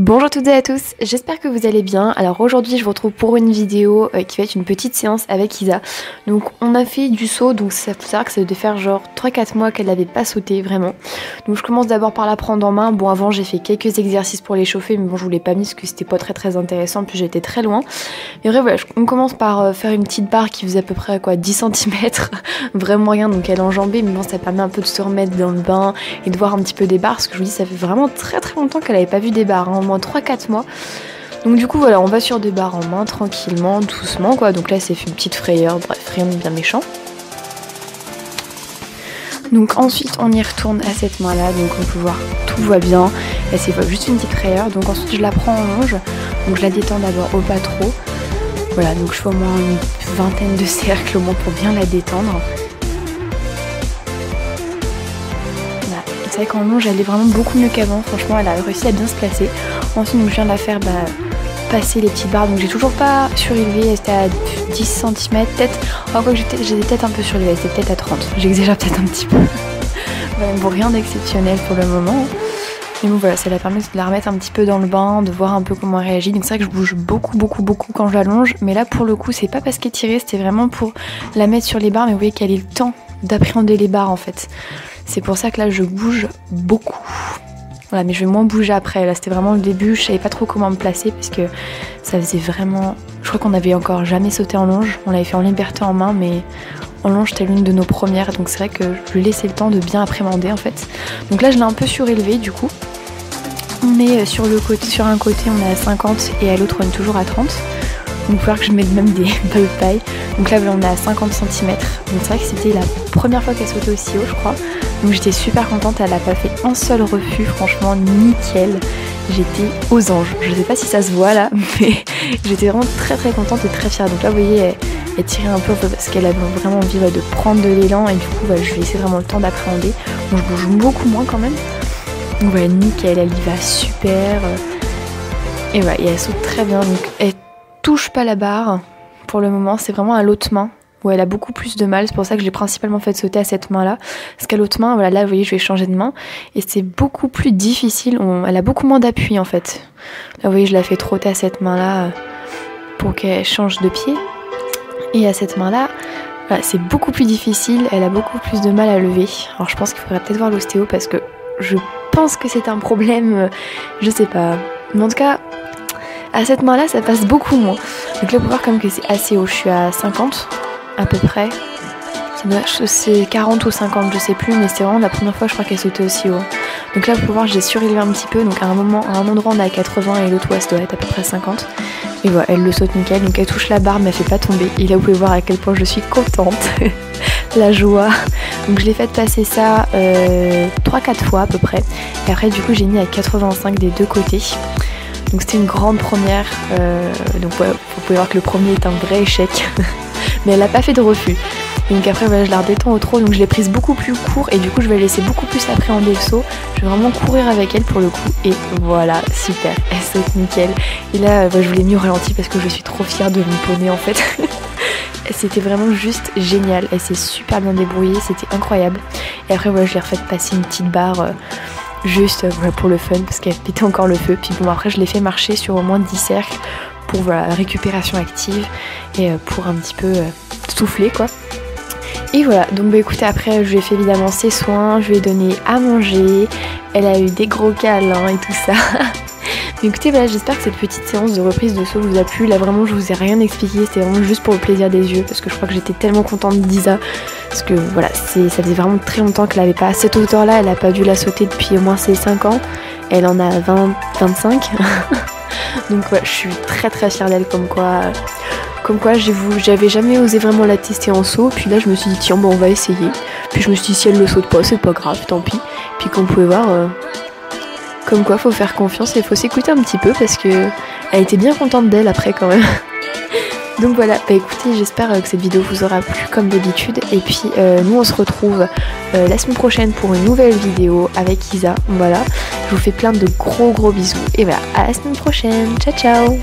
Bonjour à toutes et à tous, j'espère que vous allez bien. Alors aujourd'hui je vous retrouve pour une vidéo qui va être une petite séance avec Isa. Donc on a fait du saut, donc ça faut savoir que ça devait faire genre 3-4 mois qu'elle n'avait pas sauté vraiment. Donc je commence d'abord par la prendre en main. Bon, avant j'ai fait quelques exercices pour l'échauffer, mais bon je vous l'ai pas mis parce que c'était pas très intéressant, puis j'étais très loin. Mais bref voilà, on commence par faire une petite barre qui faisait à peu près quoi 10 cm, vraiment rien, donc elle est enjambée, mais bon ça permet un peu de se remettre dans le bain et de voir un petit peu des barres, parce que je vous dis ça fait vraiment très longtemps qu'elle avait pas vu des barres, hein, au moins 3-4 mois. Donc du coup voilà, on va sur des barres en main tranquillement, doucement quoi. Donc là c'est une petite frayeur, bref rien de bien méchant. Donc ensuite on y retourne à cette main là, donc on peut voir tout va bien. Là c'est juste une petite frayeur, donc ensuite je la prends en longe. Donc je la détends d'abord au pas trop. Voilà, donc je fais au moins une vingtaine de cercles au moins pour bien la détendre. C'est vrai qu'en longe elle est vraiment beaucoup mieux qu'avant, franchement elle a réussi à bien se placer. Ensuite donc, je viens de la faire passer les petites barres, donc j'ai toujours pas surélevé, elle était à 10 cm peut-être, enfin quoi que j'étais peut-être un peu surélevée, elle était peut-être à 30, j'exagère peut-être un petit peu. Voilà, bon, rien d'exceptionnel pour le moment. Mais bon voilà, ça la permet de la remettre un petit peu dans le bain, de voir un peu comment elle réagit. Donc c'est vrai que je bouge beaucoup quand je l'allonge, mais là pour le coup c'est pas parce qu'elle est tirée, c'était vraiment pour la mettre sur les barres, mais vous voyez qu'elle ait le temps d'appréhender les barres en fait. C'est pour ça que là je bouge beaucoup. Voilà, mais je vais moins bouger après. Là c'était vraiment le début, je savais pas trop comment me placer parce que ça faisait vraiment... Je crois qu'on n'avait encore jamais sauté en longe. On l'avait fait en liberté en main, mais en longe c'était l'une de nos premières. Donc c'est vrai que je lui laissais le temps de bien appréhender en fait. Donc là je l'ai un peu surélevé du coup. On est sur un côté on est à 50 et à l'autre on est toujours à 30. Donc il va falloir que je mette même des balles de paille. Donc là on est à 50 cm. Donc c'est vrai que c'était la première fois qu'elle sautait aussi haut je crois. Donc j'étais super contente, elle n'a pas fait un seul refus, franchement nickel. J'étais aux anges. Je sais pas si ça se voit là, mais j'étais vraiment très contente et très fière. Donc là vous voyez elle tirait un peu parce qu'elle avait vraiment envie de prendre de l'élan et du coup je lui ai laissé vraiment le temps d'appréhender. Donc je bouge beaucoup moins quand même. Donc voilà, nickel, elle y va super. Et voilà, et elle saute très bien. Donc elle touche pas la barre pour le moment, c'est vraiment à l'autre main où elle a beaucoup plus de mal. C'est pour ça que je l'ai principalement fait sauter à cette main là, parce qu'à l'autre main, voilà, là vous voyez je vais changer de main et c'est beaucoup plus difficile, elle a beaucoup moins d'appui en fait. Là vous voyez je la fais trotter à cette main là pour qu'elle change de pied, et à cette main là voilà, c'est beaucoup plus difficile, elle a beaucoup plus de mal à lever. Alors je pense qu'il faudrait peut-être voir l'ostéo parce que je pense que c'est un problème, je sais pas, mais en tout cas à cette main là ça passe beaucoup moins. Donc là vous pouvez voir comme que c'est assez haut, je suis à 50 à peu près, c'est 40 ou 50 je sais plus, mais c'est vraiment la première fois je crois qu'elle sautait aussi haut. Donc là vous pouvez voir j'ai surélevé un petit peu, donc à un endroit on est à 80 et l'autre ouest doit être à peu près 50. Et voilà, elle le saute nickel, donc elle touche la barre mais elle fait pas tomber. Et là vous pouvez voir à quel point je suis contente. La joie. Donc je l'ai fait passer ça 3-4 fois à peu près. Et après du coup j'ai mis à 85 des deux côtés. Donc c'était une grande première. Donc ouais, vous pouvez voir que le premier est un vrai échec. Mais elle n'a pas fait de refus. Et donc après voilà, je la redétends au trot, donc je l'ai prise beaucoup plus court et du coup je vais laisser beaucoup plus appréhender le saut. Je vais vraiment courir avec elle pour le coup et voilà, super, elle saute nickel. Et là je vous l'ai mis au ralenti parce que je suis trop fière de mon poney en fait. C'était vraiment juste génial, elle s'est super bien débrouillée, c'était incroyable. Et après voilà, je l'ai refait passer une petite barre juste voilà, pour le fun parce qu'elle pétait encore le feu. Puis bon après je l'ai fait marcher sur au moins 10 cercles pour voilà, la récupération active et pour un petit peu souffler quoi. Et voilà, donc bah écoutez, après je lui ai fait évidemment ses soins, je lui ai donné à manger, elle a eu des gros câlins et tout ça. Mais écoutez, voilà, j'espère que cette petite séance de reprise de saut vous a plu. Là vraiment je vous ai rien expliqué, c'était vraiment juste pour le plaisir des yeux parce que je crois que j'étais tellement contente d'Isa. Parce que voilà, ça faisait vraiment très longtemps qu'elle n'avait pas à cette hauteur là, elle n'a pas dû la sauter depuis au moins ses 5 ans. Elle en a 20-25. Donc ouais, je suis très fière d'elle comme quoi j'avais jamais osé vraiment la tester en saut, puis là je me suis dit tiens bon on va essayer, puis je me suis dit si elle le saute pas c'est pas grave, tant pis, puis comme vous pouvez voir comme quoi faut faire confiance et faut s'écouter un petit peu parce que elle était bien contente d'elle après quand même. Donc voilà, bah écoutez j'espère que cette vidéo vous aura plu comme d'habitude et puis nous on se retrouve la semaine prochaine pour une nouvelle vidéo avec Isa. Voilà, je vous fais plein de gros bisous et voilà, à la semaine prochaine, ciao ciao.